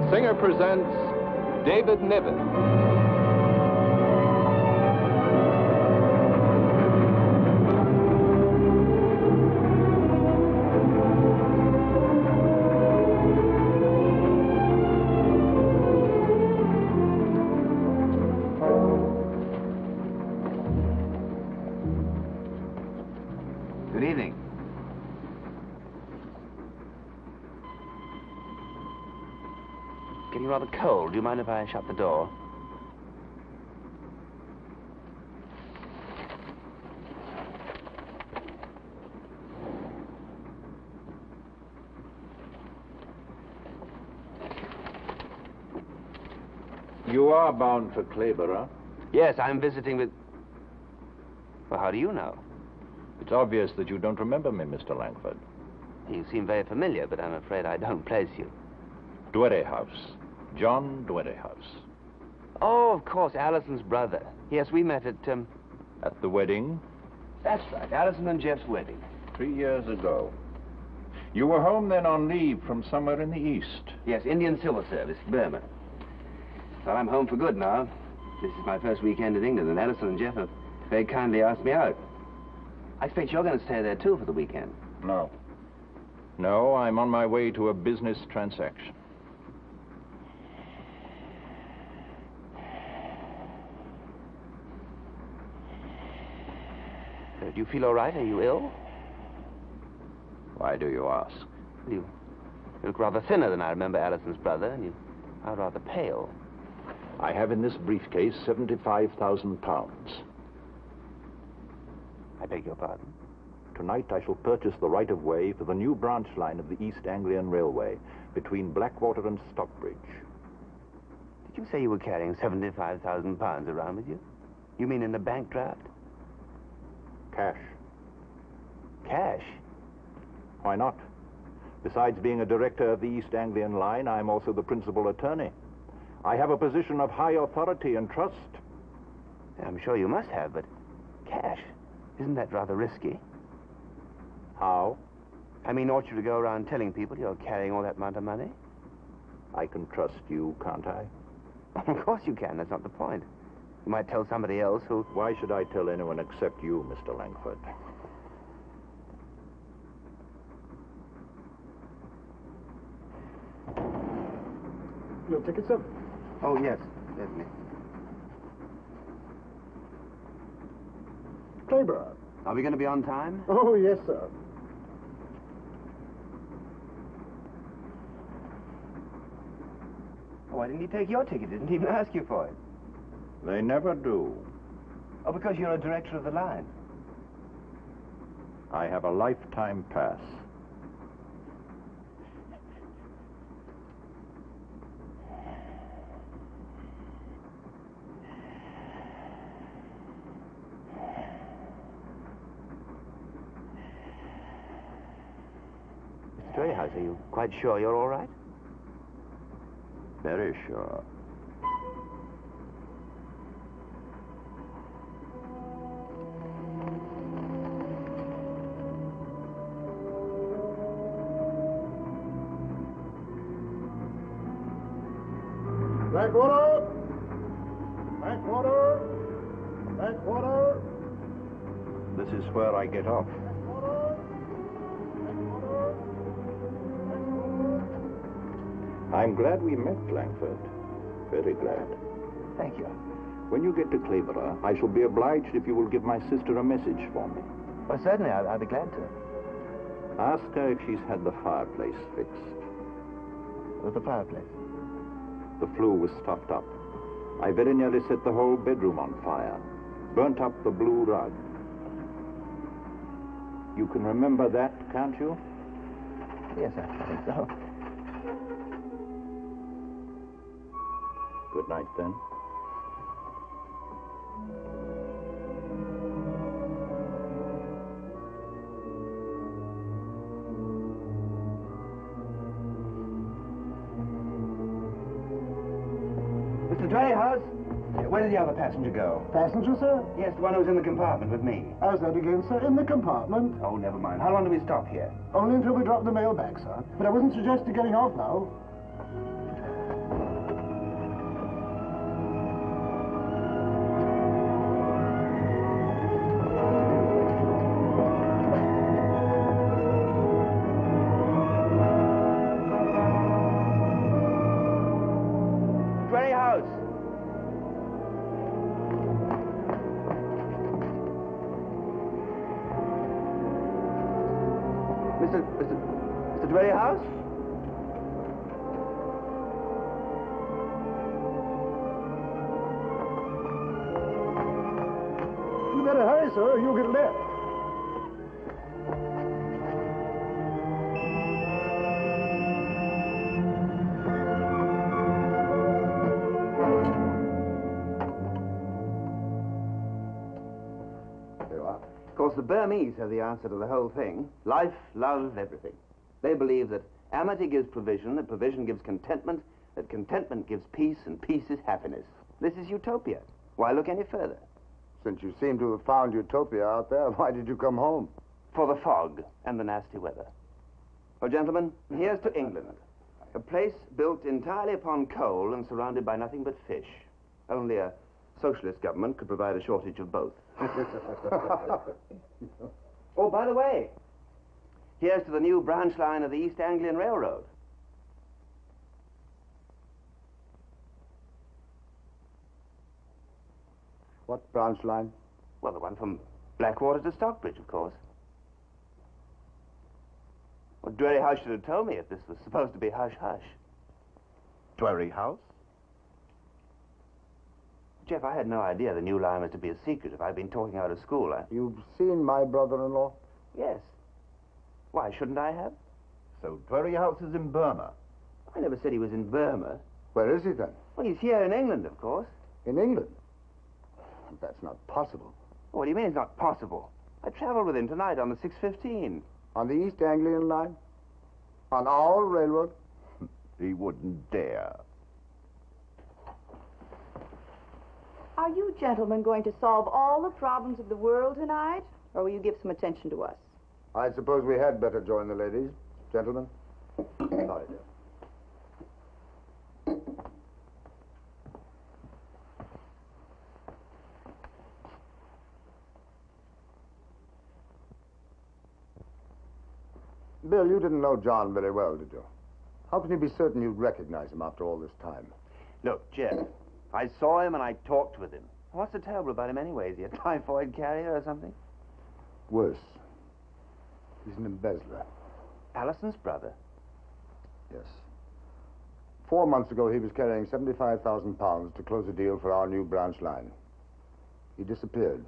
Singer presents David Niven. Good evening. Getting rather cold. Do you mind if I shut the door? You are bound for Clayborough. Yes, I'm visiting with... Well, how do you know? It's obvious that you don't remember me, Mr. Langford. You seem very familiar, but I'm afraid I don't place you. Dwerrihouse. John Dwerrihouse. Oh, of course, Allison's brother. Yes, we met at, At the wedding? That's right, Allison and Jeff's wedding. 3 years ago. You were home then on leave from somewhere in the East. Yes, Indian Civil Service, Burma. Well, I'm home for good now. This is my first weekend in England, and Allison and Jeff have very kindly asked me out. I expect you're going to stay there, too, for the weekend. No. No, I'm on my way to a business transaction. Do you feel all right? Are you ill? Why do you ask? You look rather thinner than I remember Allison's brother, and you are rather pale. I have in this briefcase £75,000. I beg your pardon? Tonight I shall purchase the right-of-way for the new branch line of the East Anglian Railway between Blackwater and Stockbridge. Did you say you were carrying £75,000 around with you? You mean in the bank draft? Cash. Cash? Why not? Besides being a director of the East Anglian Line, I'm also the principal attorney. I have a position of high authority and trust. I'm sure you must have, but cash, isn't that rather risky? How? I mean, ought you to go around telling people you're carrying all that amount of money? I can trust you, can't I? Of course you can. That's not the point. You might tell somebody else who... Why should I tell anyone except you, Mr. Langford? Your ticket, sir? Oh, yes. Certainly. Clayborough. Are we going to be on time? Oh, yes, sir. Oh, why didn't he take your ticket? Didn't even ask you for it. They never do. Oh, because you're a director of the line. I have a lifetime pass. Mr. Dwerrihouse, are you quite sure you're all right? Very sure. Blackwater! Blackwater! Blackwater! This is where I get off. I'm glad we met, Langford. Very glad. Thank you. When you get to Clayborough, I shall be obliged if you will give my sister a message for me. Well, certainly, I'll be glad to. Ask her if she's had the fireplace fixed. With the fireplace? The flue was stopped up. I very nearly set the whole bedroom on fire. Burnt up the blue rug. You can remember that, can't you? Yes, I think so. Good night, then. Mr. Dwerrihouse, where did the other passenger go? Passenger, sir? Yes, the one who was in the compartment with me. How's that again, sir? In the compartment? Oh, never mind. How long do we stop here? Only until we drop the mail back, sir. But I wouldn't suggest you getting off now. Dwerryhouse! Mr. Dwerryhouse? You better hurry, sir, or you'll get left. Of course, the Burmese have the answer to the whole thing. Life, love, everything. They believe that amity gives provision, that provision gives contentment, that contentment gives peace, and peace is happiness. This is utopia. Why look any further? Since you seem to have found utopia out there, why did you come home? For the fog and the nasty weather. Well, gentlemen, here's to England. A place built entirely upon coal and surrounded by nothing but fish. Only a socialist government could provide a shortage of both. Oh, by the way, here's to the new branch line of the East Anglian Railroad. What branch line? Well, the one from Blackwater to Stockbridge, of course. Well, Dwerryhouse should have told me if this was supposed to be hush-hush. Dwerryhouse? Jeff, I had no idea the new line was to be a secret. If I'd been talking out of school, You've seen my brother-in-law? Yes. Why, shouldn't I have? So Dwerryhouse is in Burma. I never said he was in Burma. Where is he then? Well, he's here in England, of course. In England? That's not possible. What do you mean it's not possible? I traveled with him tonight on the 6:15. On the East Anglian line? On our railroad? He wouldn't dare. Are you gentlemen going to solve all the problems of the world tonight, or will you give some attention to us? I suppose we had better join the ladies, gentlemen. Sorry, dear. Bill, you didn't know John very well, did you? How can you be certain you'd recognize him after all this time? Look, Jeff, I saw him and I talked with him. What's so terrible about him anyway? Is he a typhoid carrier or something? Worse. He's an embezzler. Allison's brother? Yes. 4 months ago, he was carrying £75,000 to close a deal for our new branch line. He disappeared.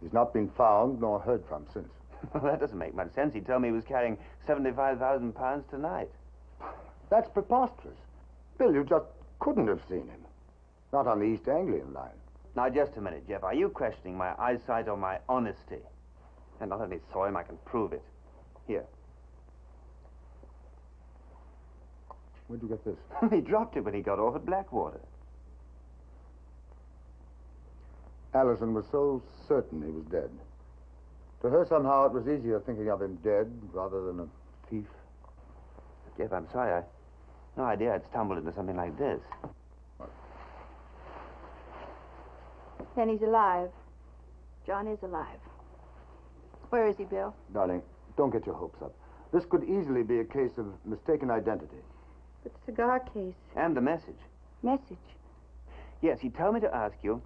He's not been found nor heard from since. Well, that doesn't make much sense. He told me he was carrying £75,000 tonight. That's preposterous. Bill, you just couldn't have seen him. Not on the East Anglian line. Now, just a minute, Jeff. Are you questioning my eyesight or my honesty? And not only saw him, I can prove it. Here. Where'd you get this? He dropped it when he got off at Blackwater. Allison was so certain he was dead. To her, somehow, it was easier thinking of him dead rather than a thief. Jeff, I'm sorry. I had no idea I'd stumbled into something like this. Then he's alive. John is alive. Where is he, Bill? Darling, don't get your hopes up. This could easily be a case of mistaken identity. The cigar case. And the message. Message. Yes, he told me to ask you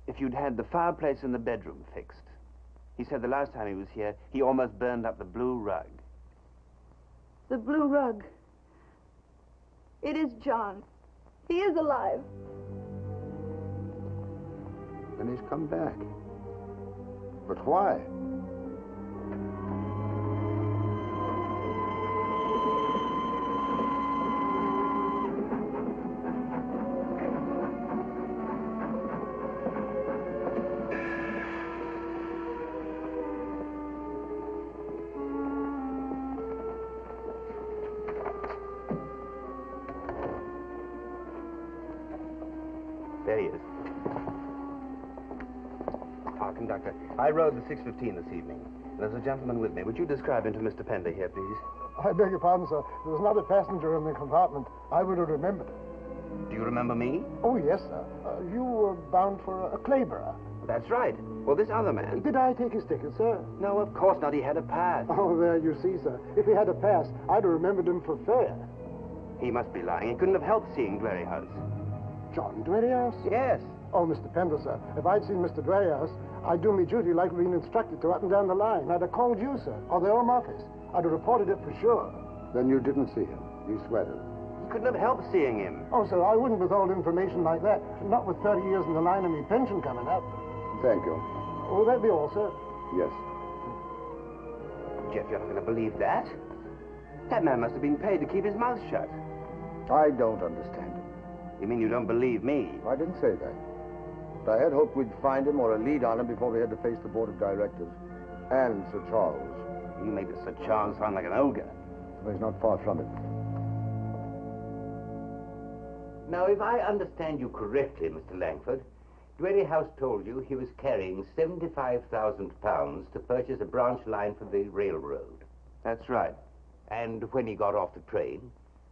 if you'd had the fireplace in the bedroom fixed. He said the last time he was here, he almost burned up the blue rug. The blue rug. It is John. He is alive. Then he's come back. But why? There he is. Conductor, I rode the 6:15 this evening. There's a gentleman with me. Would you describe him to Mr. Pender here, please? I beg your pardon, sir. There was another passenger in the compartment. I would have remembered. Do you remember me? Oh, yes, sir. You were bound for a Clayborough. That's right. Well, this other man... Did I take his ticket, sir? No, of course not. He had a pass. Oh, there you see, sir. If he had a pass, I'd have remembered him for fare. He must be lying. He couldn't have helped seeing Dwerryhouse. John Dwerrihouse? Yes. Oh, Mr. Pendle, sir, if I'd seen Mr. Dwerrihouse, I'd do me duty like being instructed to up and down the line. I'd have called you, sir, or the Home Office. I'd have reported it for sure. Then you didn't see him. You swear to it. You couldn't have helped seeing him. Oh, sir, I wouldn't withhold information like that. Not with 30 years in the line and me pension coming up. Thank you. Will that be all, sir? Yes. Jeff, you're not going to believe that. That man must have been paid to keep his mouth shut. I don't understand it. You mean you don't believe me? I didn't say that. But I had hoped we'd find him or a lead on him before we had to face the board of directors. And Sir Charles. You make the Sir Charles sound like an ogre. Well, he's not far from it. Now, if I understand you correctly, Mr. Langford, Dwerrihouse told you he was carrying £75,000 to purchase a branch line for the railroad. That's right. And when he got off the train,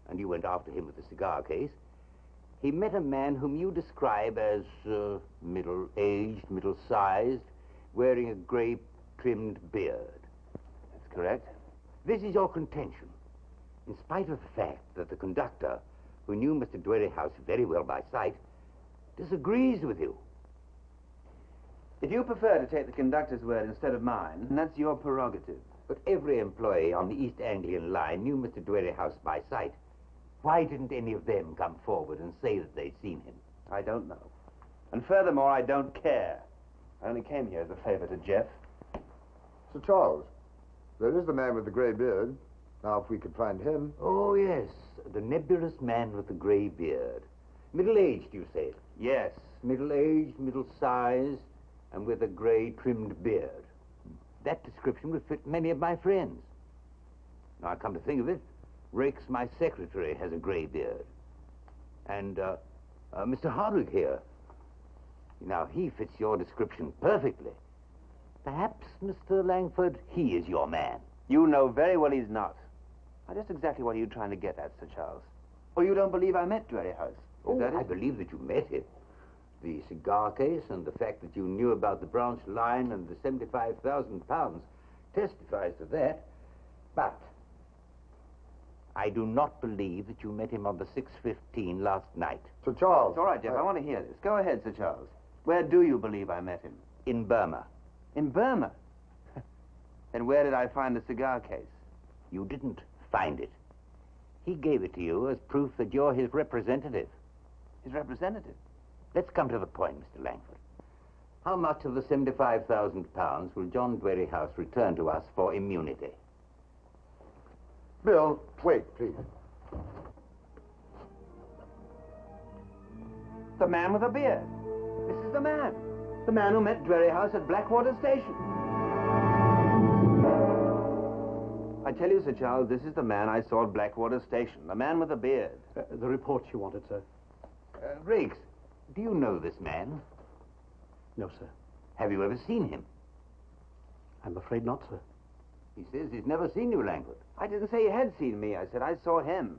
and you went after him with the cigar case, he met a man whom you describe as middle-aged, middle-sized, wearing a grey-trimmed beard. That's correct. This is your contention, in spite of the fact that the conductor, who knew Mr. Dwerrihouse very well by sight, disagrees with you. If you prefer to take the conductor's word instead of mine, that's your prerogative. But every employee on the East Anglian line knew Mr. Dwerrihouse by sight. Why didn't any of them come forward and say that they'd seen him? I don't know. And furthermore, I don't care. I only came here as a favor to Jeff. Sir Charles, there is the man with the grey beard. Now, if we could find him... Oh, yes, the nebulous man with the grey beard. Middle-aged, you said? Yes. Middle-aged, middle-sized, and with a grey-trimmed beard. That description would fit many of my friends. Now, I come to think of it, Rakes, my secretary, has a grey beard. And, Mr. Hardwick here. Now, he fits your description perfectly. Perhaps, Mr. Langford, he is your man. You know very well he's not. Now, just exactly what are you trying to get at, Sir Charles? Or you don't believe I met Dwerrihouse? Oh, I believe that you met him. The cigar case and the fact that you knew about the branch line and the £75,000 testifies to that. But I do not believe that you met him on the 6:15 last night. Sir Charles... It's all right, Jeff. I want to hear this. Go ahead, Sir Charles. Where do you believe I met him? In Burma. In Burma? Then where did I find the cigar case? You didn't find it. He gave it to you as proof that you're his representative. His representative? Let's come to the point, Mr. Langford. How much of the £75,000 will John Dwerrihouse return to us for immunity? Bill, wait, please. The man with the beard. This is the man. The man who met Dwerrihouse at Blackwater Station. I tell you, Sir Charles, this is the man I saw at Blackwater Station. The man with the beard. The report you wanted, sir. Riggs, do you know this man? No, sir. Have you ever seen him? I'm afraid not, sir. He says he's never seen you, Langford. I didn't say he had seen me. I said I saw him.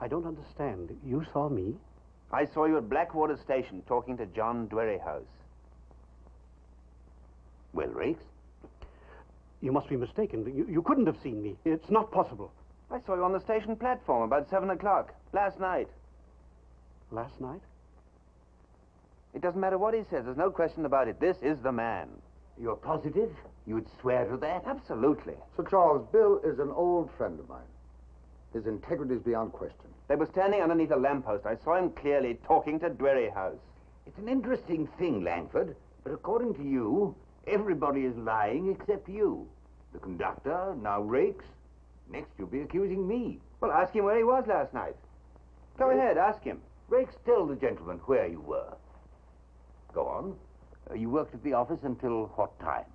I don't understand. You saw me? I saw you at Blackwater Station talking to John Dwerrihouse. Well, Riggs? You must be mistaken. You couldn't have seen me. It's not possible. I saw you on the station platform about 7 o'clock last night. Last night? It doesn't matter what he says. There's no question about it. This is the man. You're positive? You'd swear to that? Absolutely. Sir Charles, Bill is an old friend of mine. His integrity is beyond question. They were standing underneath a lamppost. I saw him clearly talking to Dwerrihouse. It's an interesting thing, Langford, but according to you, everybody is lying except you. The conductor, now Rakes. Next, you'll be accusing me. Well, ask him where he was last night. Go ahead, ask him. Rakes, tell the gentleman where you were. Go on. You worked at the office until what time?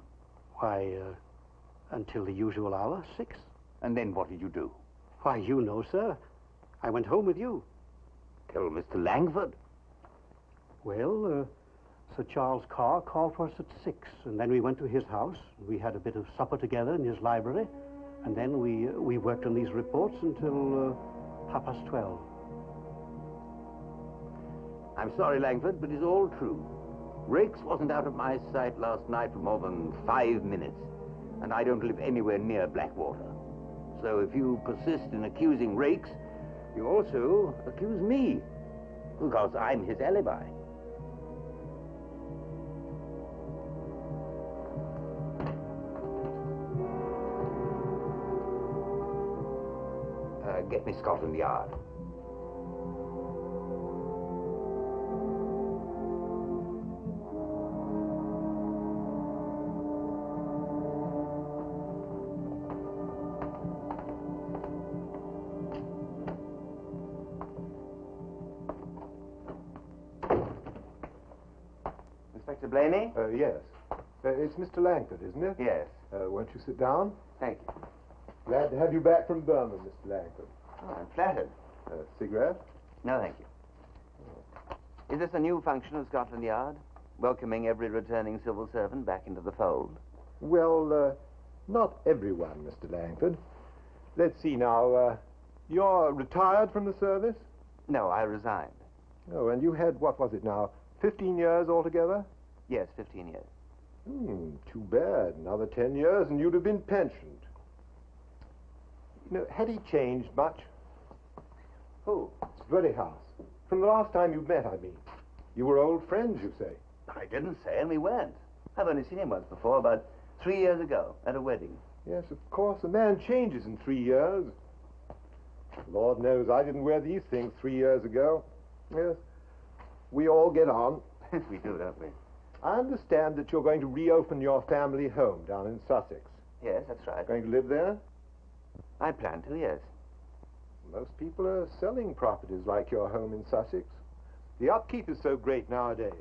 Why, until the usual hour, 6. And then what did you do? Why, you know, sir. I went home with you. Tell Mr. Langford. Well, Sir Charles Carr called for us at 6, and then we went to his house. We had a bit of supper together in his library, and then we worked on these reports until 12:30. I'm sorry, Langford, but it's all true. Rakes wasn't out of my sight last night for more than 5 minutes, and I don't live anywhere near Blackwater. So if you persist in accusing Rakes, you also accuse me. Because I'm his alibi. Get me Scotland Yard. Inspector Blaney? Yes. It's Mr. Langford, isn't it? Yes. Won't you sit down? Thank you. Glad to have you back from Burma, Mr. Langford. Oh, I'm flattered. Cigarette? No, thank you. Is this a new function of Scotland Yard? Welcoming every returning civil servant back into the fold? Well, not everyone, Mr. Langford. Let's see now. You're retired from the service? No, I resigned. Oh, and you had, what was it now, 15 years altogether? Yes, 15 years. Too bad. Another 10 years and you'd have been pensioned. You know, had he changed much? Who? Very House. From the last time you met, I mean. You were old friends, you say. I didn't say, and we weren't. I've only seen him once before, about 3 years ago, at a wedding. Yes, of course, a man changes in 3 years. Lord knows I didn't wear these things 3 years ago. Yes, we all get on. We do, don't we? I understand that you're going to reopen your family home down in Sussex. Yes, that's right. Going to live there? I plan to, yes. Most people are selling properties like your home in Sussex. The upkeep is so great nowadays.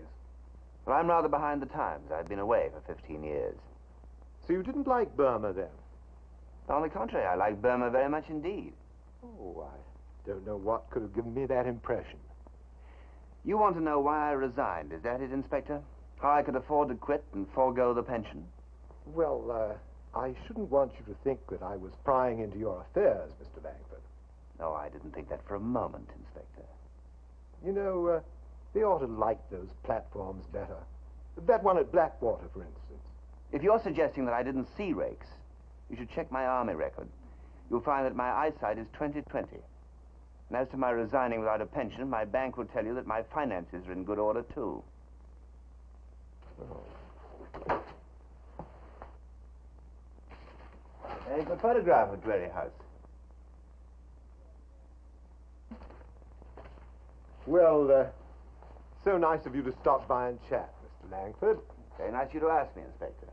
Well, I'm rather behind the times. I've been away for 15 years. So you didn't like Burma then? On the contrary, I like Burma very much indeed. Oh, I don't know what could have given me that impression. You want to know why I resigned, is that it, Inspector? How I could afford to quit and forego the pension? Well, I shouldn't want you to think that I was prying into your affairs, Mr. Langford. No, I didn't think that for a moment, Inspector. You know, they ought to like those platforms better. That one at Blackwater, for instance. If you're suggesting that I didn't see rakes, you should check my army record. You'll find that my eyesight is 20/20. And as to my resigning without a pension, my bank will tell you that my finances are in good order, too. Oh. There's a photograph of Dwelly House. Well, so nice of you to stop by and chat, Mr. Langford. Very nice of you to ask me, Inspector.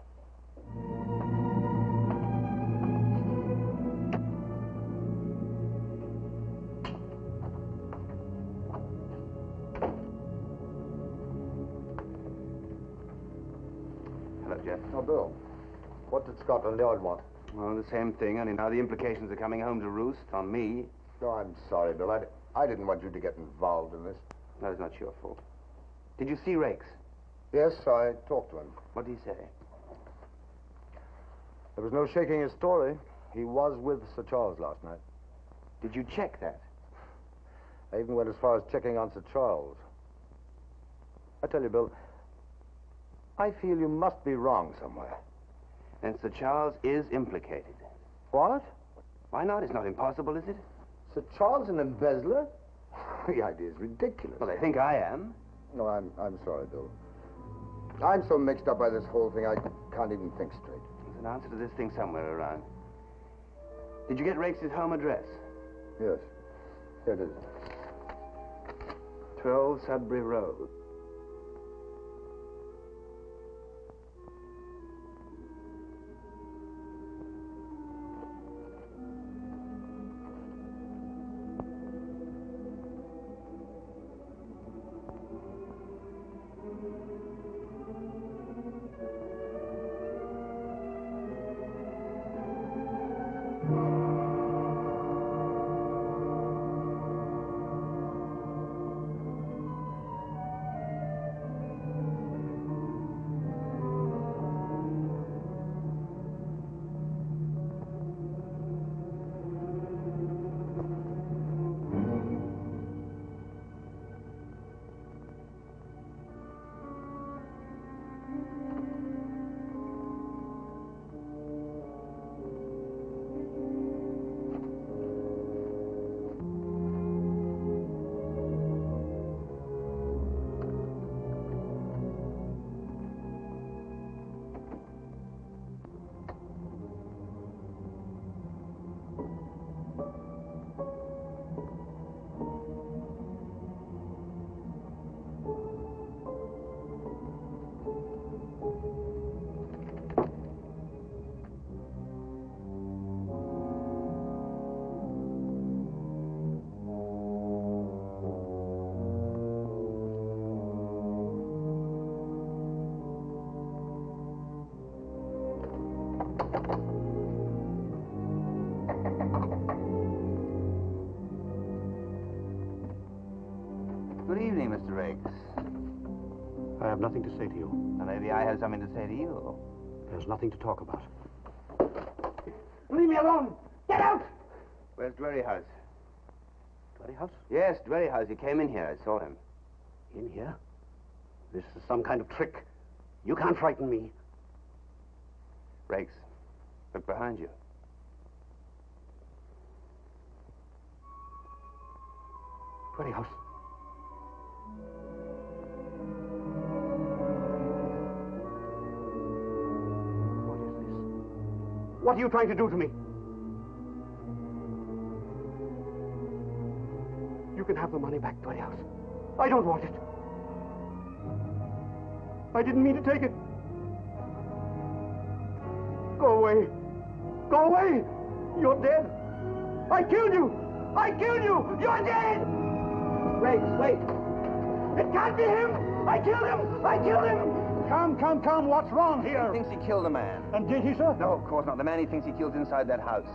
Hello, Jeff. Oh, Bill. What did Scotland Yard want? Well, the same thing, only now the implications are coming home to roost on me. Oh, I'm sorry, Bill. I didn't want you to get involved in this. No, it's not your fault. Did you see Rakes? Yes, I talked to him. What did he say? There was no shaking his story. He was with Sir Charles last night. Did you check that? I even went as far as checking on Sir Charles. I tell you, Bill, I feel you must be wrong somewhere. And Sir Charles is implicated. What? Why not? It's not impossible, is it? Sir Charles an embezzler? The idea is ridiculous. Well, they think I am. No, I'm sorry, Bill. I'm so mixed up by this whole thing, I can't even think straight. There's an answer to this thing somewhere around. Did you get Rakes' home address? Yes. Here it is. 12 Sudbury Road. Good evening, Mr. Riggs. I have nothing to say to you. Now, maybe I have something to say to you. There's nothing to talk about. Leave me alone! Get out! Where's Dwerryhouse? Dwerryhouse? Yes, Dwerryhouse. He came in here. I saw him. In here? This is some kind of trick. You can't frighten me. Rakes, look behind you. Dwerryhouse. What is this? What are you trying to do to me? You can have the money back, Dwerryhouse. I don't want it. I didn't mean to take it. Go away. Go away. You're dead. I killed you. I killed you. You're dead. Wait. It can't be him. I killed him. I killed him. Come. What's wrong here? He thinks he killed a man. And did he, sir? No, of course not. The man he thinks he killed inside that house.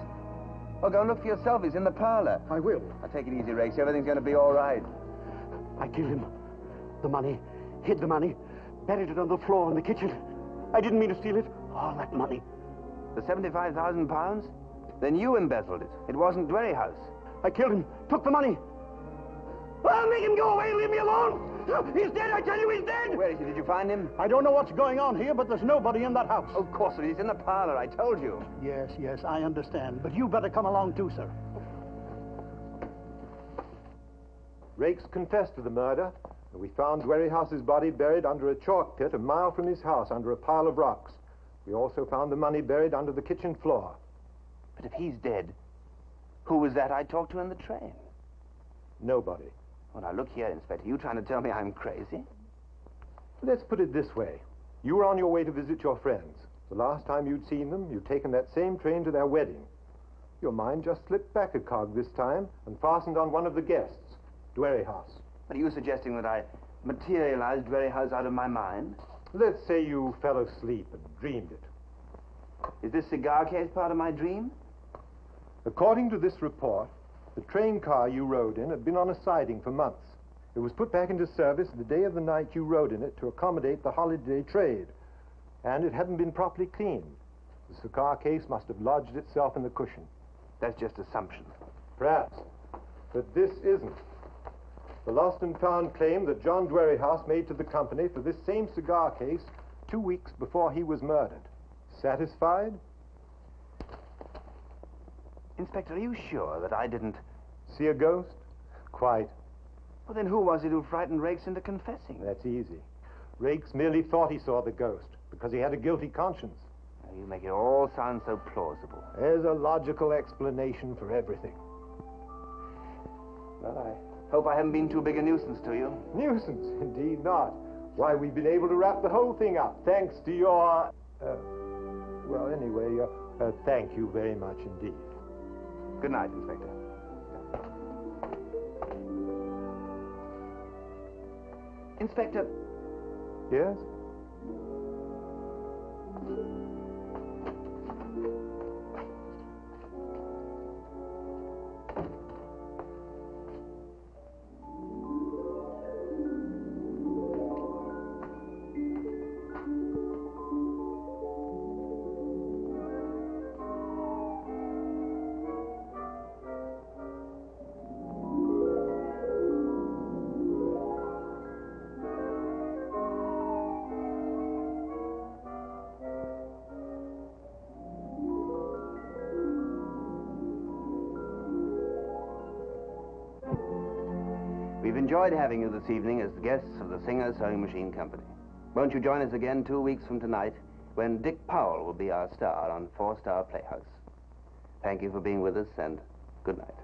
Well, go and look for yourself. He's in the parlor. I will. Now, take it easy, Rakes. Everything's going to be all right. I killed him. The money. Hid the money. Buried it on the floor in the kitchen. I didn't mean to steal it. All that money. The 75,000 pounds? Then you embezzled it. It wasn't Dwerryhouse. I killed him. Took the money. I'll make him go away. Leave me alone. He's dead. I tell you, he's dead. Where is he? Did you find him? I don't know what's going on here, but there's nobody in that house. Of course not. He's in the parlor. I told you. Yes, I understand. But you better come along too, sir. Rakes confessed to the murder, and we found Dwerryhouse's body buried under a chalk pit a mile from his house under a pile of rocks. We also found the money buried under the kitchen floor. But if he's dead, who was that I talked to in the train? Nobody. Well, now, look here, Inspector. You trying to tell me I'm crazy? Let's put it this way. You were on your way to visit your friends. The last time you'd seen them, you'd taken that same train to their wedding. Your mind just slipped back a cog this time and fastened on one of the guests, Dwerryhouse. But are you suggesting that I materialized Dwerryhouse out of my mind? Let's say you fell asleep and dreamed it. Is this cigar case part of my dream? According to this report, the train car you rode in had been on a siding for months. It was put back into service the day of the night you rode in it to accommodate the holiday trade. And it hadn't been properly cleaned. The cigar case must have lodged itself in the cushion. That's just assumption. Perhaps. But this isn't. The lost and found claim that John Dwerryhouse made to the company for this same cigar case 2 weeks before he was murdered. Satisfied? Inspector, are you sure that I didn't... See a ghost? Quite. Well, then who was it who frightened Rakes into confessing? That's easy. Rakes merely thought he saw the ghost because he had a guilty conscience. Now, you make it all sound so plausible. There's a logical explanation for everything. Well, I hope I haven't been too big a nuisance to you. Nuisance? Indeed not. Why, we've been able to wrap the whole thing up, thanks to your... well, anyway, thank you very much indeed. Good night, Inspector. Inspector. Yes? We've enjoyed having you this evening as guests of the Singer Sewing Machine Company. Won't you join us again 2 weeks from tonight when Dick Powell will be our star on Four Star Playhouse? Thank you for being with us, and good night.